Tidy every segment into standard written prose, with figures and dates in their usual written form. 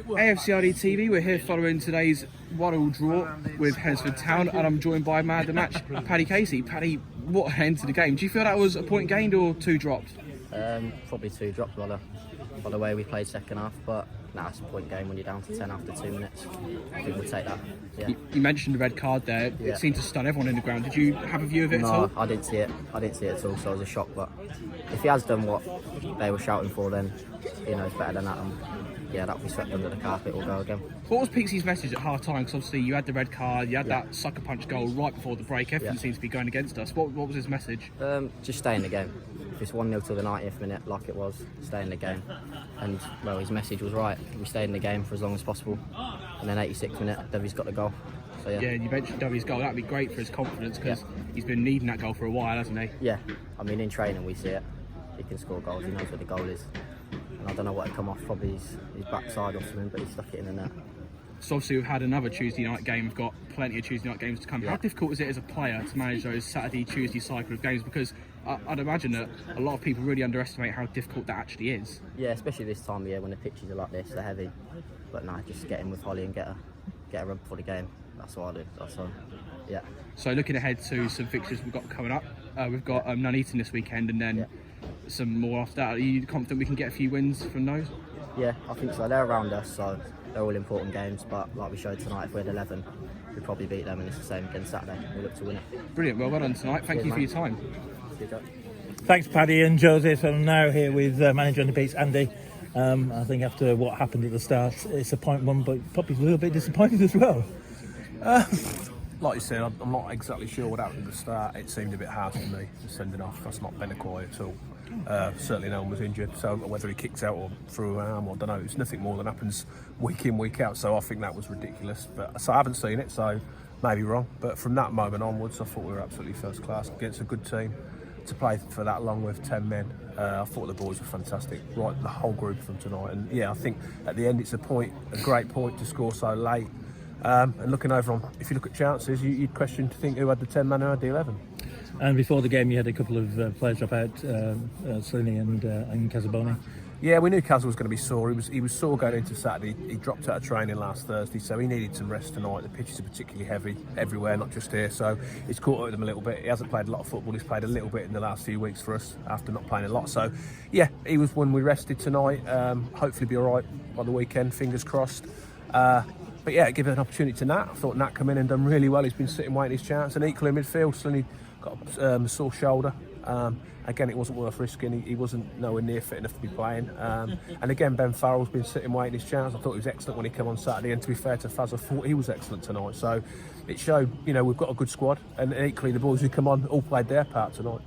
AFCRDTV, we're here following today's 1-1 draw with Hednesford Town, and I'm joined by man of the match, Paddy Casey. Paddy, what an end to the game. Do you feel that was a point gained or 2 dropped? Probably 2 dropped by the way we played second half, but it's a point game when you're down to 10 after 2 minutes. I think we'll take that. Yeah. You mentioned the red card there. Yeah. It seemed to stun everyone in the ground. Did you have a view of it at all? No, I didn't see it. I didn't see it at all, so I was a shock. But if he has done what they were shouting for, then he knows better than that. And yeah, that'll be swept under the carpet. We'll go again. What was Pixie's message at half-time? Because obviously you had the red card, you had that sucker punch goal right before the break. Everything seems to be going against us. What was his message? Just stay in the game. If it's 1-0 till the 90th minute, like it was, stay in the game. And well, his message was right. We stayed in the game for as long as possible. And then 86th minute, Dovey's got the goal. So, yeah, you mentioned Dovey's goal. That'd be great for his confidence because he's been needing that goal for a while, hasn't he? Yeah, I mean in training we see it. He can score goals. He knows where the goal is. And I don't know what had come off, probably his backside or something, but he stuck it in the net. So obviously we've had another Tuesday night game. We've got plenty of Tuesday night games to come. Yeah. How difficult is it as a player to manage those Saturday, Tuesday cycle of games? Because I'd imagine that a lot of people really underestimate how difficult that actually is. Yeah, especially this time of year when the pitches are like this, they're heavy. But just get in with Holly and get a run before the game. That's what I do. That's all. Yeah. So looking ahead to some fixtures we've got coming up, we've got Nuneaton this weekend and then some more after that. Are you confident we can get a few wins from those? Yeah, I think so. They're around us, so they're all important games. But like we showed tonight, if we had 11, we'd probably beat them, and it's the same again Saturday. We look to win it. Brilliant. Well done tonight. Thank you for your time. Thanks, Paddy and Joseph. I'm now here with manager on the piece, Andy. I think after what happened at the start, it's a point one, but probably a little bit disappointed as well. Like you said, I'm not exactly sure what happened at the start. It seemed a bit harsh to me, sending off. That's not Benacoy at all. Certainly no one was injured, so whether he kicked out or threw an arm, I don't know. It's nothing more than happens week in, week out, so I think that was ridiculous. So I haven't seen it, so maybe wrong. But from that moment onwards, I thought we were absolutely first class against a good team. To play for that long with 10 men, I thought the boys were fantastic, right, the whole group of them tonight. And yeah, I think at the end it's a great point to score so late. And looking over on, if you look at chances, you'd question to think who had the 10 man, who had the 11. And before the game, you had a couple of players drop out, Slinny and Casaboni. Yeah, we knew Kaz was going to be sore. He was sore going into Saturday. He dropped out of training last Thursday, so he needed some rest tonight. The pitches are particularly heavy everywhere, not just here, so it's caught up with him a little bit. He hasn't played a lot of football. He's played a little bit in the last few weeks for us after not playing a lot. So, yeah, he was one we rested tonight. Hopefully be all right by the weekend, fingers crossed. But yeah, give it an opportunity to Nat. I thought Nat come in and done really well. He's been sitting waiting his chance. And equally in midfield, Slinny got a sore shoulder. Again, it wasn't worth risking. He wasn't nowhere near fit enough to be playing. And again, Ben Farrell's been sitting waiting his chance. I thought he was excellent when he came on Saturday. And to be fair to Faz, I thought he was excellent tonight. So it showed, we've got a good squad. And equally, the boys who come on all played their part tonight.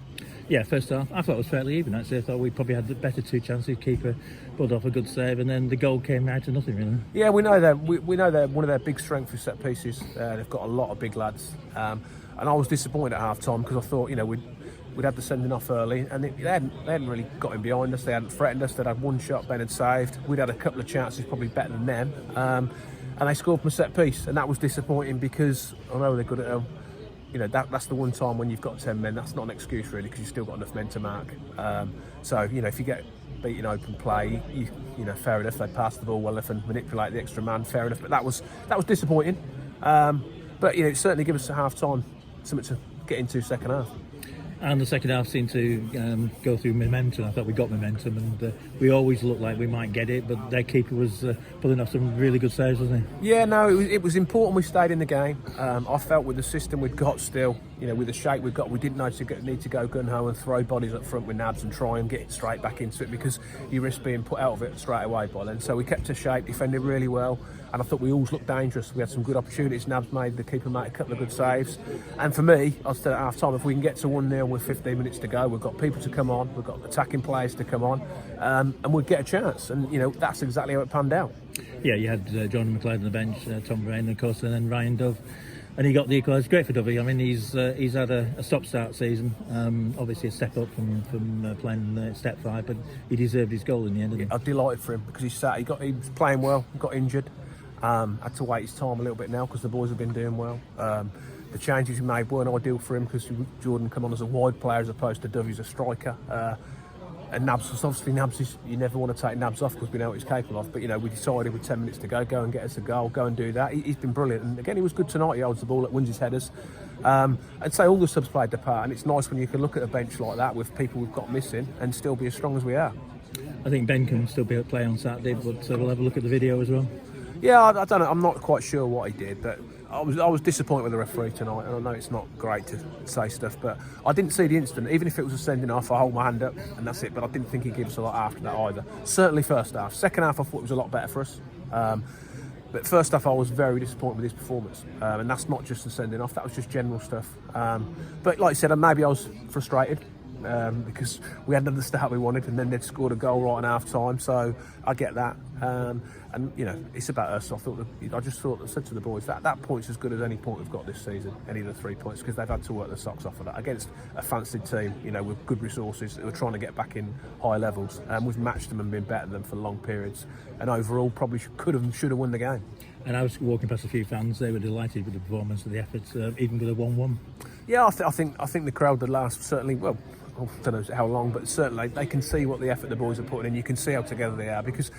Yeah, first half, I thought it was fairly even actually. I thought we probably had the better 2 chances. Keeper pulled off a good save, and then the goal came out to nothing really. Yeah, we know that. We know that one of their big strengths is set pieces. They've got a lot of big lads. And I was disappointed at half time because I thought, we'd had the sending off early, and they hadn't really got in behind us. They hadn't threatened us. They'd had one shot Ben had saved. We'd had a couple of chances, probably better than them. And they scored from a set piece, and that was disappointing because I know they're good at home. That's the one time when you've got 10 men, that's not an excuse really, because you've still got enough men to mark. So, if you get beaten open play, fair enough, they pass the ball well enough and manipulate the extra man, fair enough. But that was disappointing. But, it certainly gives us a half-time something to get into second half. And the second half seemed to go through momentum. I thought we got momentum, and we always looked like we might get it, but their keeper was pulling off some really good saves, wasn't he? Yeah, no, it was important we stayed in the game. I felt with the system we'd got still, with the shape we've got, we didn't need to go gun-ho and throw bodies up front with nabs and try and get straight back into it, because you risk being put out of it straight away by then. So we kept to shape, defended really well, and I thought we always looked dangerous. We had some good opportunities. Nabs the keeper made a couple of good saves. And for me, I said at half-time, if we can get to 1-0 with 15 minutes to go, we've got people to come on, we've got attacking players to come on, and we'd get a chance. And, that's exactly how it panned out. Yeah, you had John McLeod on the bench, Tom Brain, of course, and then Ryan Dove. And he got the equaliser. Great for Dovey. I mean, he's had a stop-start season. Obviously a step up from playing step 5, but he deserved his goal in the end, didn't he? I'm delighted for him because he was playing well, got injured. Had to wait his time a little bit now because the boys have been doing well. The changes we made weren't ideal for him because Jordan come on as a wide player as opposed to Dovey as a striker. Nabs, obviously Nabs, you never want to take Nabs off because we know what he's capable of. But we decided with 10 minutes to go and get us a goal, go and do that. He's been brilliant, and again he was good tonight. He holds the ball, wins his headers. I'd say all the subs played their part, and it's nice when you can look at a bench like that with people we've got missing and still be as strong as we are. I think Ben can still be able to play on Saturday, but we'll have a look at the video as well. Yeah, I don't know. I'm not quite sure what he did, but I was disappointed with the referee tonight. And I know it's not great to say stuff, but I didn't see the incident. Even if it was a sending off, I hold my hand up and that's it. But I didn't think he gave us a lot after that either. Certainly first half. Second half, I thought it was a lot better for us. But first half, I was very disappointed with his performance, and that's not just the sending off. That was just general stuff. But like I said, maybe I was frustrated. Because we hadn't done the start we wanted, and then they'd scored a goal right in half time, so I get that. And it's about us. I just said to the boys that point's as good as any point we've got this season, any of the 3 points, because they've had to work their socks off of that against a fancied team, with good resources who are trying to get back in high levels. We've matched them and been better than them for long periods, and overall probably should have won the game. And I was walking past a few fans; they were delighted with the performance and the efforts, even with a 1-1. Yeah, I think the crowd the last certainly I don't know how long, but certainly they can see what the effort the boys are putting in. You can see how together they are, because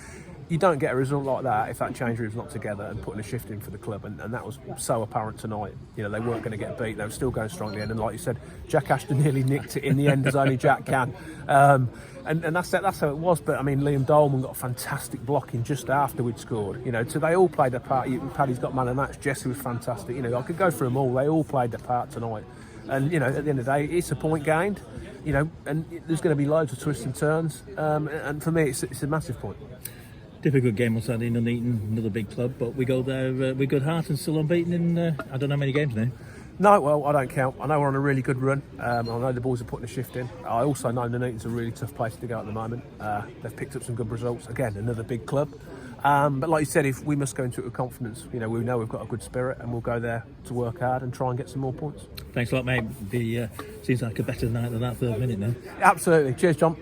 you don't get a result like that if that change room's not together and putting a shift in for the club, and that was so apparent tonight. They weren't going to get beat. They were still going strong at the end, and like you said, Jack Ashton nearly nicked it in the end, as only Jack can. And that's how it was. But I mean, Liam Dolman got fantastic blocking just after we'd scored. So they all played their part. Paddy's got man of the match. Jesse was fantastic. I could go through them all. They all played their part tonight. And at the end of the day, it's a point gained. And there's going to be loads of twists and turns. And for me, it's a massive point. Difficult game on Saturday, Nuneaton, another big club, but we go there with good heart and still unbeaten in I don't know how many games now. No, well, I don't count. I know we're on a really good run. I know the boys are putting a shift in. I also know Nuneaton's a really tough place to go at the moment. They've picked up some good results. Again, another big club. But like you said, if we must go into it with confidence, we know we've got a good spirit, and we'll go there to work hard and try and get some more points. Thanks a lot, mate. Seems like a better night than that third minute now. Absolutely. Cheers, John.